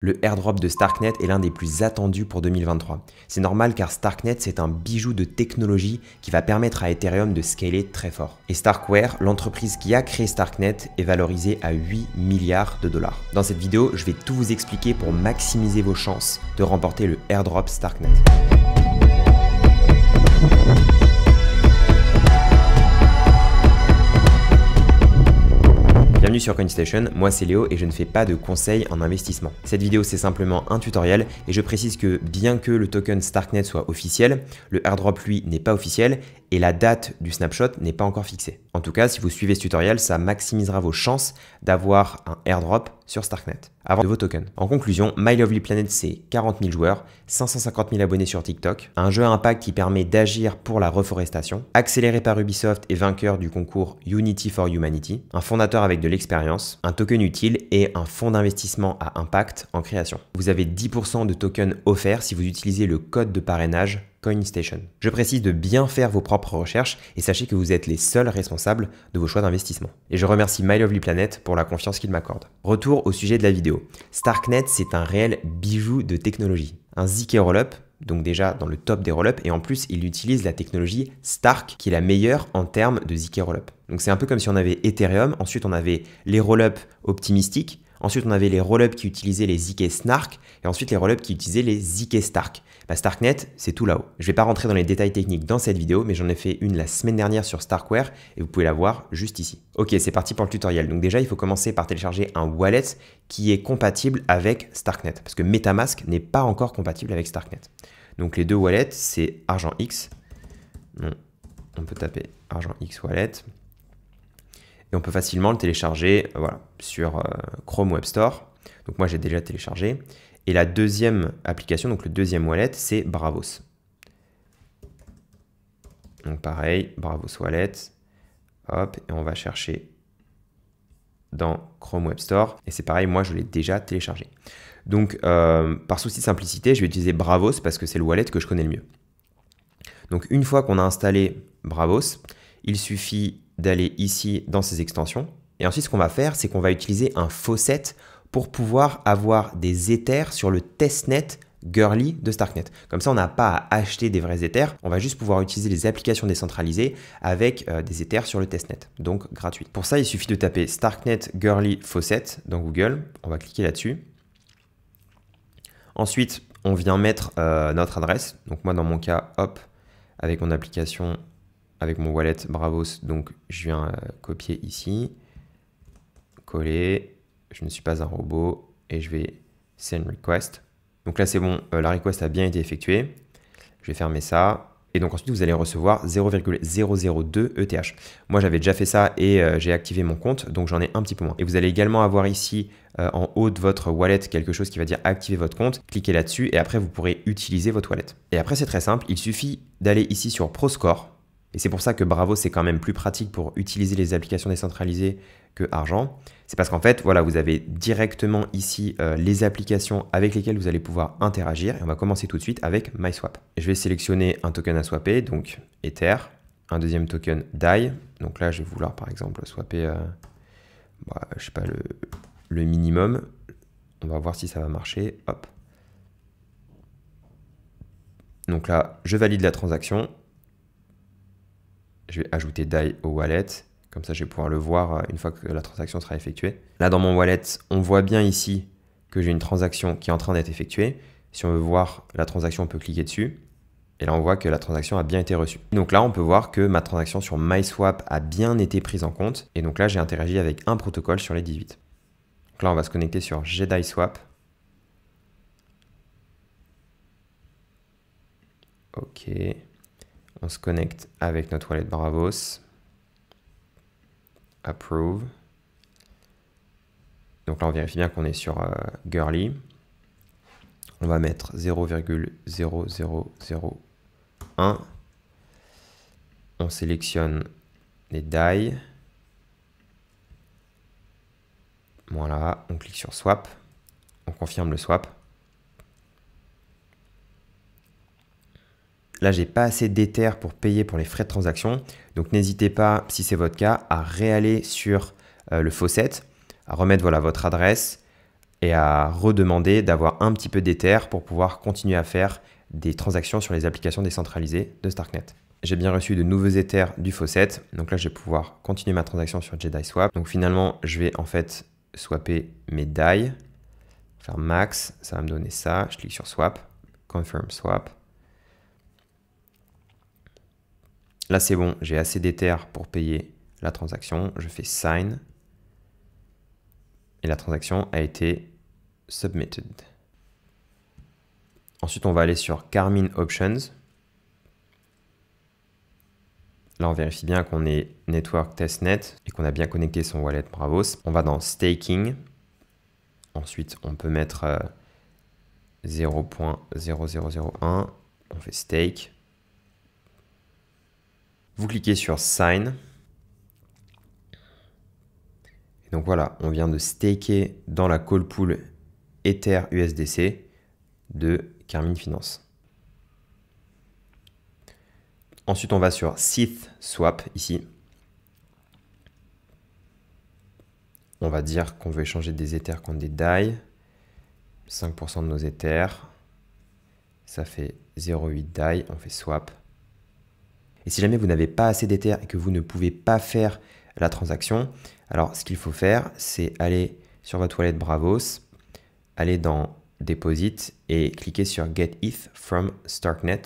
Le airdrop de Starknet est l'un des plus attendus pour 2023. C'est normal car Starknet, c'est un bijou de technologie qui va permettre à Ethereum de scaler très fort. Et Starkware, l'entreprise qui a créé Starknet, est valorisée à 8 milliards de dollars. Dans cette vidéo, je vais tout vous expliquer pour maximiser vos chances de remporter le airdrop Starknet. Bienvenue sur CoinStation, moi c'est Léo et je ne fais pas de conseils en investissement. Cette vidéo c'est simplement un tutoriel et je précise que bien que le token Starknet soit officiel, le airdrop lui n'est pas officiel et la date du snapshot n'est pas encore fixée. En tout cas, si vous suivez ce tutoriel, ça maximisera vos chances d'avoir un airdrop sur Starknet avant de vos tokens. En conclusion, My Lovely Planet c'est 40 000 joueurs, 550 000 abonnés sur TikTok, un jeu à impact qui permet d'agir pour la reforestation, accéléré par Ubisoft et vainqueur du concours Unity for Humanity, un fondateur avec de l'expérience, un token utile et un fonds d'investissement à impact en création. Vous avez 10% de tokens offerts si vous utilisez le code de parrainage CoinStation. Je précise de bien faire vos propres recherches et sachez que vous êtes les seuls responsables de vos choix d'investissement. Et je remercie My Lovely Planet pour la confiance qu'il m'accorde. Retour au sujet de la vidéo. Starknet, c'est un réel bijou de technologie. Un ZK Rollup, donc déjà dans le top des rollups, et en plus il utilise la technologie Stark qui est la meilleure en termes de ZK Rollup. Donc c'est un peu comme si on avait Ethereum, ensuite on avait les rollups optimistiques, ensuite on avait les rollups qui utilisaient les ZK Snark, et ensuite les rollups qui utilisaient les ZK Stark. Starknet, c'est tout là-haut. Je ne vais pas rentrer dans les détails techniques dans cette vidéo, mais j'en ai fait une la semaine dernière sur Starkware et vous pouvez la voir juste ici. Ok, c'est parti pour le tutoriel. Donc déjà, il faut commencer par télécharger un wallet qui est compatible avec Starknet, parce que MetaMask n'est pas encore compatible avec Starknet. Donc les deux wallets, c'est ArgentX. Non, on peut taper ArgentX Wallet. Et on peut facilement le télécharger voilà, sur Chrome Web Store. Donc moi, j'ai déjà téléchargé. Et la deuxième application, donc le deuxième wallet, c'est Bravos. Donc pareil, Bravos Wallet. Hop, et on va chercher dans Chrome Web Store. Et c'est pareil, moi je l'ai déjà téléchargé. Donc par souci de simplicité, je vais utiliser Bravos parce que c'est le wallet que je connais le mieux. Donc une fois qu'on a installé Bravos, il suffit d'aller ici dans ses extensions. Et ensuite, ce qu'on va faire, c'est qu'on va utiliser un faucet pour pouvoir avoir des Ethers sur le testnet Girly de Starknet. Comme ça, on n'a pas à acheter des vrais Ethers, on va juste pouvoir utiliser les applications décentralisées avec des Ethers sur le testnet, donc gratuit. Pour ça, il suffit de taper Starknet Girly Faucet dans Google, on va cliquer là-dessus. Ensuite, on vient mettre notre adresse, donc moi dans mon cas, hop, avec mon application, avec mon wallet Bravos, donc je viens copier ici, coller. Je ne suis pas un robot et je vais send request. Donc là, c'est bon, la request a bien été effectuée. Je vais fermer ça. Et donc ensuite, vous allez recevoir 0,002 ETH. Moi, j'avais déjà fait ça et j'ai activé mon compte, donc j'en ai un petit peu moins. Et vous allez également avoir ici, en haut de votre wallet, quelque chose qui va dire activer votre compte. Cliquez là-dessus et après, vous pourrez utiliser votre wallet. Et après, c'est très simple. Il suffit d'aller ici sur ProScore. Et c'est pour ça que Bravo, c'est quand même plus pratique pour utiliser les applications décentralisées que Argent. C'est parce qu'en fait, voilà, vous avez directement ici les applications avec lesquelles vous allez pouvoir interagir. Et on va commencer tout de suite avec MySwap. Et je vais sélectionner un token à swapper, donc Ether. Un deuxième token DAI. Donc là, je vais vouloir par exemple swapper, je sais pas, le minimum. On va voir si ça va marcher. Hop. Donc là, je valide la transaction. Je vais ajouter DAI au wallet. Comme ça, je vais pouvoir le voir une fois que la transaction sera effectuée. Là, dans mon wallet, on voit bien ici que j'ai une transaction qui est en train d'être effectuée. Si on veut voir la transaction, on peut cliquer dessus. Et là, on voit que la transaction a bien été reçue. Donc là, on peut voir que ma transaction sur MySwap a bien été prise en compte. Et donc là, j'ai interagi avec un protocole sur les 18. Donc là, on va se connecter sur GDAI-Swap. OK. On se connecte avec notre wallet Bravos. Approve. Donc là, on vérifie bien qu'on est sur Girly. On va mettre 0,0001. On sélectionne les DAI. Voilà, on clique sur Swap. On confirme le swap. Là, j'ai pas assez d'Ether pour payer pour les frais de transaction. Donc, n'hésitez pas, si c'est votre cas, à réaller sur le faucet, à remettre voilà, votre adresse, et à redemander d'avoir un petit peu d'Ether pour pouvoir continuer à faire des transactions sur les applications décentralisées de Starknet. J'ai bien reçu de nouveaux Ethers du faucet, donc là je vais pouvoir continuer ma transaction sur JediSwap. Donc finalement je vais en fait swapper mes DAI, faire max, ça va me donner ça, je clique sur swap, confirm swap. Là c'est bon, j'ai assez d'Ether pour payer la transaction, je fais sign et la transaction a été submitted. Ensuite on va aller sur Carmine Options. Là, on vérifie bien qu'on est Network Testnet et qu'on a bien connecté son wallet Bravos. On va dans Staking. Ensuite, on peut mettre 0.0001. On fait Stake. Vous cliquez sur Sign. Et donc voilà, on vient de staker dans la call pool Ether USDC de Carmine Finance. Ensuite, on va sur Seth Swap ici. On va dire qu'on veut échanger des Ethers contre des DAI. 5% de nos Ethers. Ça fait 0,8 DAI. On fait Swap. Et si jamais vous n'avez pas assez d'Ethers et que vous ne pouvez pas faire la transaction, alors ce qu'il faut faire, c'est aller sur votre wallet Bravos, aller dans Deposit et cliquer sur Get ETH from Starknet.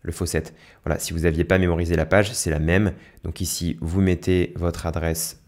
Le faucet. Voilà, si vous n'aviez pas mémorisé la page, c'est la même. Donc ici, vous mettez votre adresse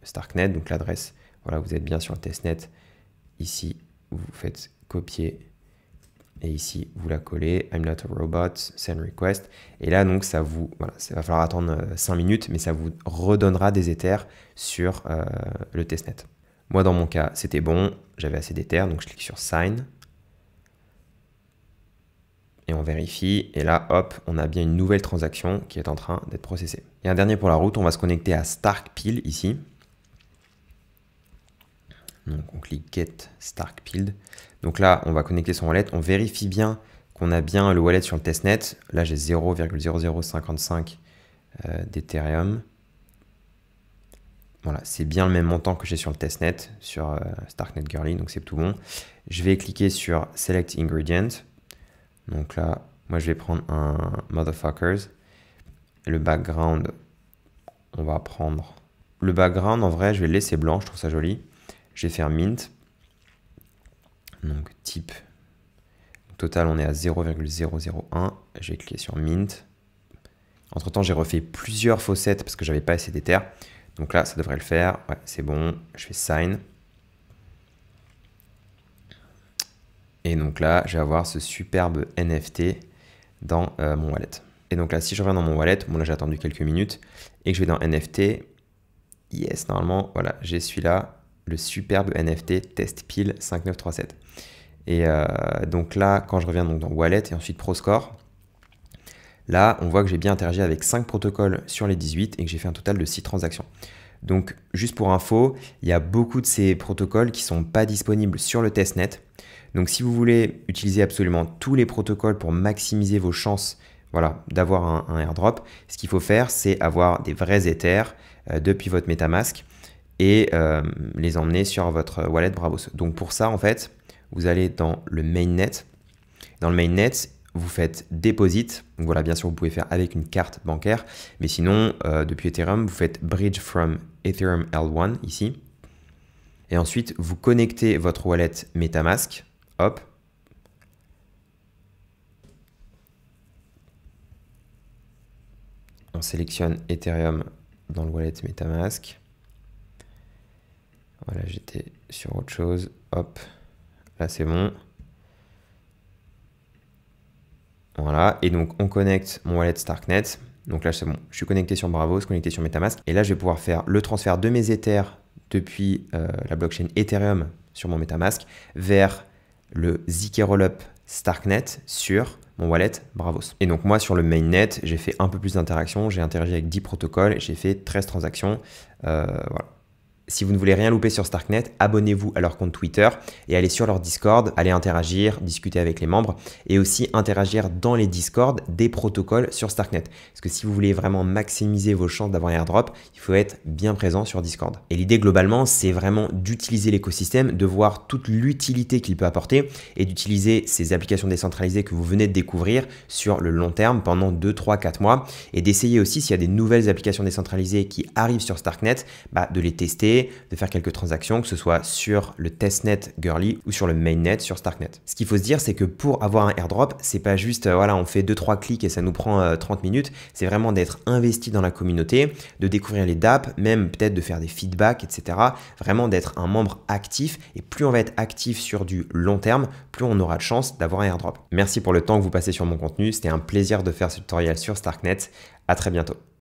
Starknet, donc l'adresse, voilà, vous êtes bien sur le testnet. Ici, vous faites copier et ici, vous la collez. I'm not a robot, send request. Et là, donc, ça vous, voilà, ça va falloir attendre 5 minutes, mais ça vous redonnera des Ethers sur le testnet. Moi, dans mon cas, c'était bon, j'avais assez d'Ethers, donc je clique sur Sign. Et on vérifie, et là, hop, on a bien une nouvelle transaction qui est en train d'être processée. Et un dernier pour la route, on va se connecter à Starkpil ici. Donc on clique Get Starkpil. Donc là, on va connecter son wallet. On vérifie bien qu'on a bien le wallet sur le testnet. Là, j'ai 0,0055 d'Ethereum. Voilà, c'est bien le même montant que j'ai sur le testnet, sur Starknet Girly, donc c'est tout bon. Je vais cliquer sur Select Ingredient. Donc là, moi je vais prendre un Motherfuckers. Et le background, on va prendre... Le background, en vrai, je vais le laisser blanc, je trouve ça joli. Je vais faire Mint. Donc type. Total, on est à 0,001. Je vais cliquer sur Mint. Entre temps, j'ai refait plusieurs faucets parce que j'avais pas assez d'Ether. Donc là, ça devrait le faire. Ouais, c'est bon. Je fais Sign. Et donc là, je vais avoir ce superbe NFT dans mon wallet. Et donc là, si je reviens dans mon wallet, bon là j'ai attendu quelques minutes, et que je vais dans NFT, yes, normalement, voilà, j'ai celui-là, le superbe NFT TestPil 5937. Et donc là, quand je reviens donc dans Wallet et ensuite ProScore, là, on voit que j'ai bien interagi avec 5 protocoles sur les 18 et que j'ai fait un total de 6 transactions. Donc, juste pour info, il y a beaucoup de ces protocoles qui ne sont pas disponibles sur le testnet. Donc, si vous voulez utiliser absolument tous les protocoles pour maximiser vos chances, voilà, d'avoir un airdrop, ce qu'il faut faire, c'est avoir des vrais Ethers depuis votre MetaMask et les emmener sur votre wallet Bravos. Donc, pour ça, en fait, vous allez dans le mainnet. Dans le mainnet, vous faites Deposit. Donc voilà, bien sûr, vous pouvez faire avec une carte bancaire. Mais sinon, depuis Ethereum, vous faites Bridge from Ethereum L1 ici. Et ensuite, vous connectez votre wallet MetaMask. Hop. On sélectionne Ethereum dans le wallet MetaMask. Voilà, j'étais sur autre chose. Hop. Là, c'est bon. Voilà, et donc on connecte mon wallet Starknet. Donc là, c'est bon, je suis connecté sur Bravos, connecté sur MetaMask. Et là, je vais pouvoir faire le transfert de mes Ethers depuis la blockchain Ethereum sur mon MetaMask vers le ZK Rollup Starknet sur mon wallet Bravos. Et donc moi, sur le mainnet, j'ai fait un peu plus d'interactions. J'ai interagi avec 10 protocoles et j'ai fait 13 transactions. Voilà. Si vous ne voulez rien louper sur Starknet, abonnez-vous à leur compte Twitter et allez sur leur Discord, allez interagir, discuter avec les membres et aussi interagir dans les Discords des protocoles sur Starknet. Parce que si vous voulez vraiment maximiser vos chances d'avoir un airdrop, il faut être bien présent sur Discord. Et l'idée globalement, c'est vraiment d'utiliser l'écosystème, de voir toute l'utilité qu'il peut apporter et d'utiliser ces applications décentralisées que vous venez de découvrir sur le long terme pendant 2, 3, 4 mois et d'essayer aussi s'il y a des nouvelles applications décentralisées qui arrivent sur Starknet, de les tester, de faire quelques transactions, que ce soit sur le testnet Goerli ou sur le mainnet sur Starknet. Ce qu'il faut se dire, c'est que pour avoir un airdrop, c'est pas juste, on fait 2-3 clics et ça nous prend 30 minutes. C'est vraiment d'être investi dans la communauté, de découvrir les dApps, même peut-être de faire des feedbacks, etc. Vraiment d'être un membre actif. Et plus on va être actif sur du long terme, plus on aura de chance d'avoir un airdrop. Merci pour le temps que vous passez sur mon contenu. C'était un plaisir de faire ce tutoriel sur Starknet. À très bientôt.